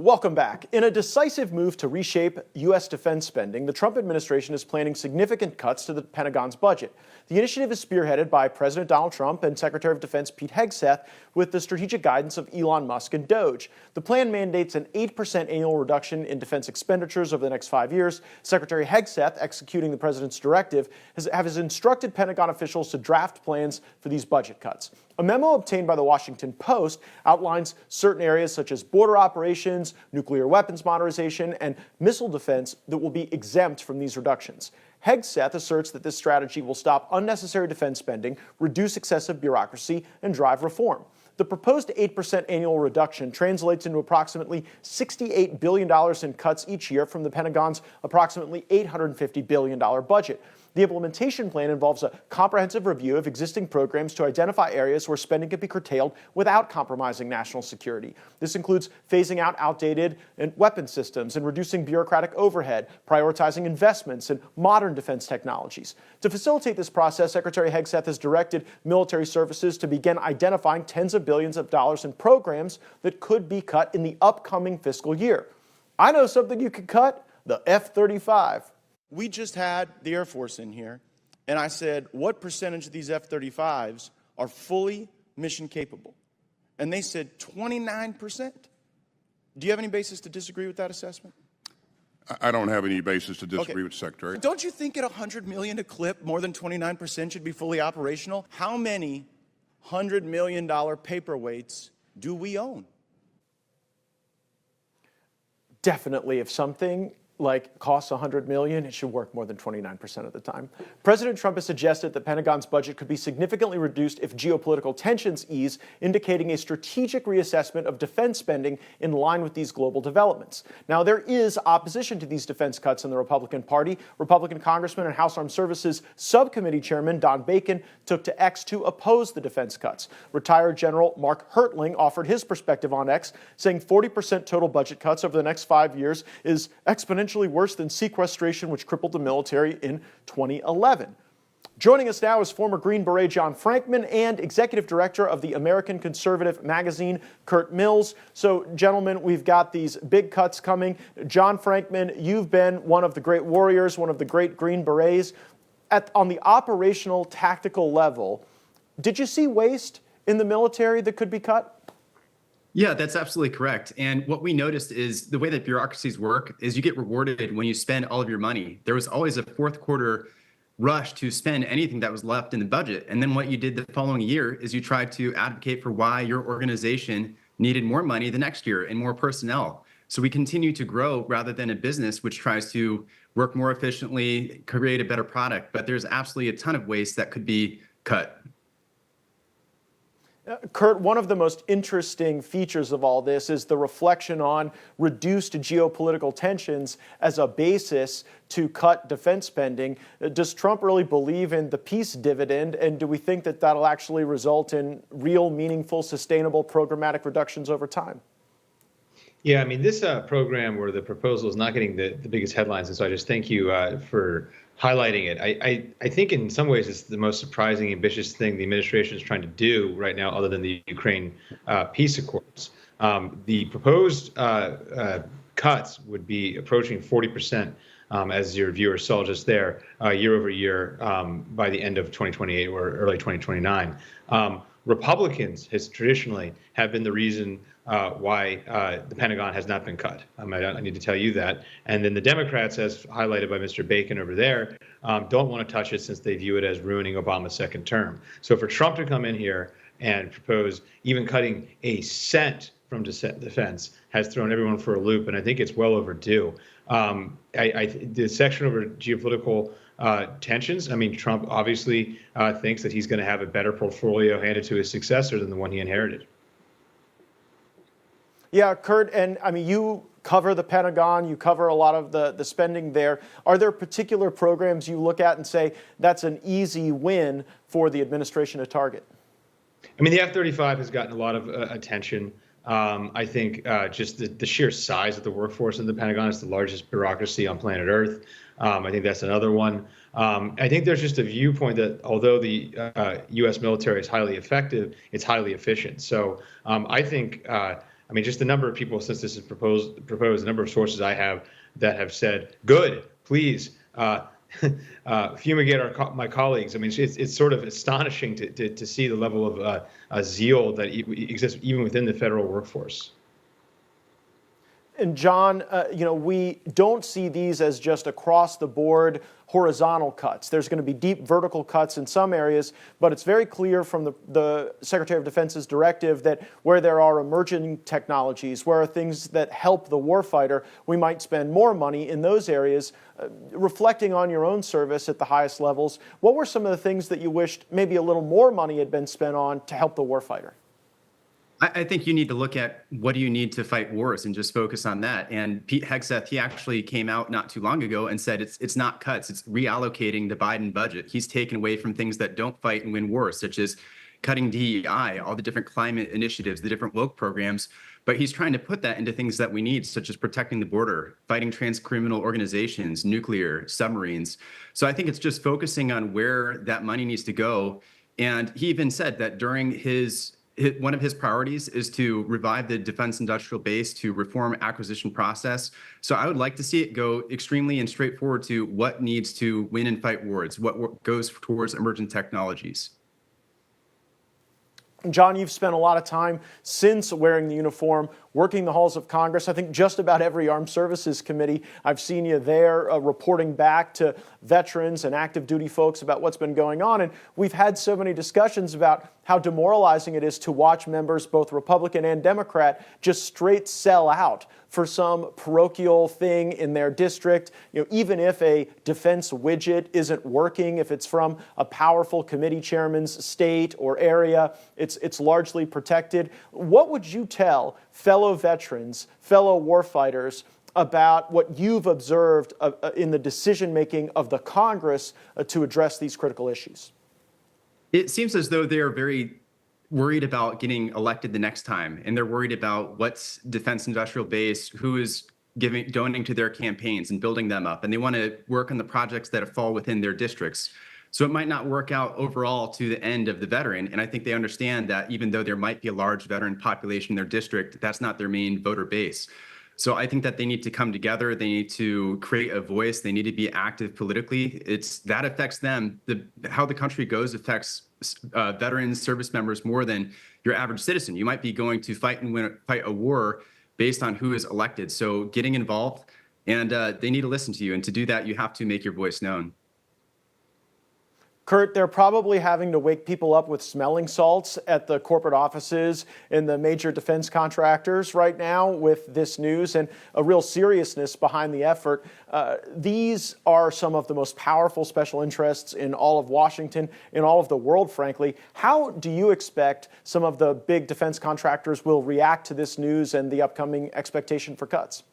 Welcome back. In a decisive move to reshape U.S. defense spending, the Trump administration is planning significant cuts to the Pentagon's budget. The initiative is spearheaded by President Donald Trump and Secretary of Defense Pete Hegseth with the strategic guidance of Elon Musk and DOGE. The plan mandates an 8% annual reduction in defense expenditures over the next 5 years. Secretary Hegseth, executing the president's directive, has instructed Pentagon officials to draft plans for these budget cuts. A memo obtained by the Washington Post outlines certain areas such as border operations, nuclear weapons modernization, and missile defense that will be exempt from these reductions. Hegseth asserts that this strategy will stop unnecessary defense spending, reduce excessive bureaucracy, and drive reform. The proposed 8% annual reduction translates into approximately $68 billion in cuts each year from the Pentagon's approximately $850 billion budget. The implementation plan involves a comprehensive review of existing programs to identify areas where spending can be curtailed without compromising national security. This includes phasing out outdated weapon systems and reducing bureaucratic overhead, prioritizing investments in modern defense technologies. To facilitate this process, Secretary Hegseth has directed military services to begin identifying tens of billions of dollars in programs that could be cut in the upcoming fiscal year. I know something you could cut: the F-35. We just had the Air Force in here, and I said, what percentage of these F-35s are fully mission capable? And they said 29%. Do you have any basis to disagree with that assessment? I don't have any basis to disagree with the Secretary. Don't you think at $100 million a clip, more than 29% should be fully operational? How many $100 million paperweights do we own? Definitely, if something costs $100 million, it should work more than 29% of the time. President Trump has suggested the Pentagon's budget could be significantly reduced if geopolitical tensions ease, indicating a strategic reassessment of defense spending in line with these global developments. Now, there is opposition to these defense cuts in the Republican Party. Republican Congressman and House Armed Services Subcommittee Chairman Don Bacon took to X to oppose the defense cuts. Retired General Mark Hertling offered his perspective on X, saying 40% total budget cuts over the next 5 years is exponentially worse than sequestration, which crippled the military in 2011. Joining us now is former Green Beret John Frankman and Executive Director of the American Conservative magazine, Curt Mills. So, gentlemen, we've got these big cuts coming. John Frankman, you've been one of the great warriors, one of the great Green Berets. On the operational, tactical level, did you see waste in the military that could be cut? Yeah, that's absolutely correct. And what we noticed is the way that bureaucracies work is you get rewarded when you spend all of your money. There was always a fourth quarter rush to spend anything that was left in the budget. And then what you did the following year is you tried to advocate for why your organization needed more money the next year and more personnel. So we continue to grow rather than a business which tries to work more efficiently, create a better product. But there's absolutely a ton of waste that could be cut. Curt, one of the most interesting features of all this is the reflection on reduced geopolitical tensions as a basis to cut defense spending. Does Trump really believe in the peace dividend, and do we think that that'll actually result in real, meaningful, sustainable programmatic reductions over time? Yeah, I mean, this program where the proposal is not getting the biggest headlines, and so I just thank you for highlighting it. I think in some ways it's the most surprising, ambitious thing the administration is trying to do right now, other than the Ukraine peace accords. The proposed cuts would be approaching 40%, as your viewers saw just there, year over year by the end of 2028 or early 2029. Republicans has traditionally have been the reason why the Pentagon has not been cut. I need to tell you that. And then the Democrats, as highlighted by Mr. Bacon over there, don't want to touch it since they view it as ruining Obama's second term. So for Trump to come in here and propose even cutting a cent from defense has thrown everyone for a loop, and I think it's well overdue. The section over geopolitical tensions, I mean, Trump obviously thinks that he's going to have a better portfolio handed to his successor than the one he inherited. Yeah, Curt, and I mean, you cover the Pentagon, you cover a lot of the spending there. Are there particular programs you look at and say that's an easy win for the administration to target? I mean, the F-35 has gotten a lot of attention. I think just the sheer size of the workforce in the Pentagon is the largest bureaucracy on planet Earth. I think that's another one. I think there's just a viewpoint that although the U.S. military is highly effective, it's highly efficient. So I think I mean, just the number of people since this is proposed, the number of sources I have that have said, good, please fumigate my colleagues. I mean, it's sort of astonishing to see the level of zeal that exists even within the federal workforce. And John, we don't see these as just across the board horizontal cuts. There's going to be deep vertical cuts in some areas, but it's very clear from the Secretary of Defense's directive that where there are emerging technologies, where are things that help the warfighter, we might spend more money in those areas. Reflecting on your own service at the highest levels, what were some of the things that you wished maybe a little more money had been spent on to help the warfighter? I think you need to look at what do you need to fight wars and just focus on that. And Pete Hegseth, he actually came out not too long ago and said it's not cuts, it's reallocating the Biden budget. He's taken away from things that don't fight and win wars, such as cutting DEI, all the different climate initiatives, the different woke programs. But he's trying to put that into things that we need, such as protecting the border, fighting transcriminal organizations, nuclear, submarines. So I think it's just focusing on where that money needs to go. And he even said that during one of his priorities is to revive the defense industrial base, to reform acquisition process. So I would like to see it go extremely and straightforward to what needs to win and fight wars, what goes towards emergent technologies. John, you've spent a lot of time since wearing the uniform, working the halls of Congress. I think just about every Armed Services Committee, I've seen you there reporting back to veterans and active duty folks about what's been going on. And we've had so many discussions about how demoralizing it is to watch members, both Republican and Democrat, just straight sell out for some parochial thing in their district. Even if a defense widget isn't working, if it's from a powerful committee chairman's state or area, it's largely protected. What would you tell fellow veterans, fellow warfighters about what you've observed in the decision-making of the Congress to address these critical issues? It seems as though they are very worried about getting elected the next time, and they're worried about what's defense industrial base, who is donating to their campaigns and building them up, and they want to work on the projects that fall within their districts. So it might not work out overall to the end of the veteran, and I think they understand that even though there might be a large veteran population in their district, that's not their main voter base. So I think that they need to come together. They need to create a voice. They need to be active politically. That affects them. How the country goes affects veterans, service members more than your average citizen. You might be going to fight a war based on who is elected. So getting involved, and they need to listen to you. And to do that, you have to make your voice known. Curt, they're probably having to wake people up with smelling salts at the corporate offices and the major defense contractors right now with this news and a real seriousness behind the effort. These are some of the most powerful special interests in all of Washington, in all of the world, frankly. How do you expect some of the big defense contractors will react to this news and the upcoming expectation for cuts?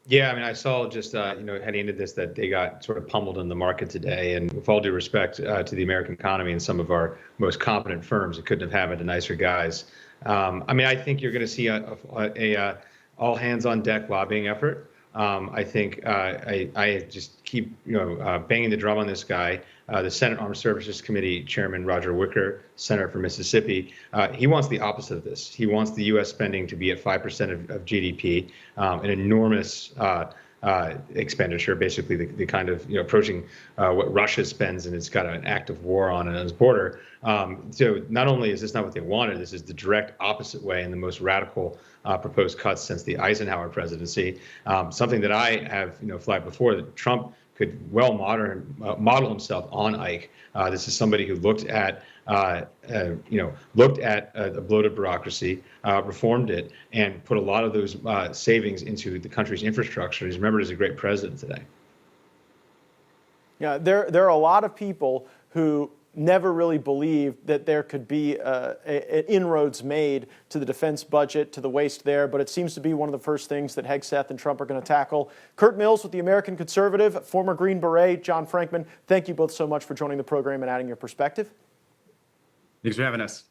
Yeah, I mean, I saw just, heading into this that they got sort of pummeled in the market today. And with all due respect to the American economy and some of our most competent firms, it couldn't have had nicer guys. I think you're going to see a all hands on deck lobbying effort. I think I just keep banging the drum on this guy. The Senate Armed Services Committee Chairman Roger Wicker, Senator from Mississippi, he wants the opposite of this. He wants the U.S. spending to be at 5% of GDP, an enormous expenditure, basically the kind of approaching what Russia spends, and it's got an active war on its border. So not only is this not what they wanted, this is the direct opposite way and the most radical proposed cuts since the Eisenhower presidency. Something that I have flagged before, that Trump could well model himself on Ike. This is somebody who looked at a bloated bureaucracy, reformed it, and put a lot of those savings into the country's infrastructure. He's remembered as a great president today. Yeah, there are a lot of people who never really believed that there could be inroads made to the defense budget, to the waste there, but it seems to be one of the first things that Hegseth and Trump are going to tackle. Curt Mills with the American Conservative, former Green Beret, John Frankman, thank you both so much for joining the program and adding your perspective. Thanks for having us.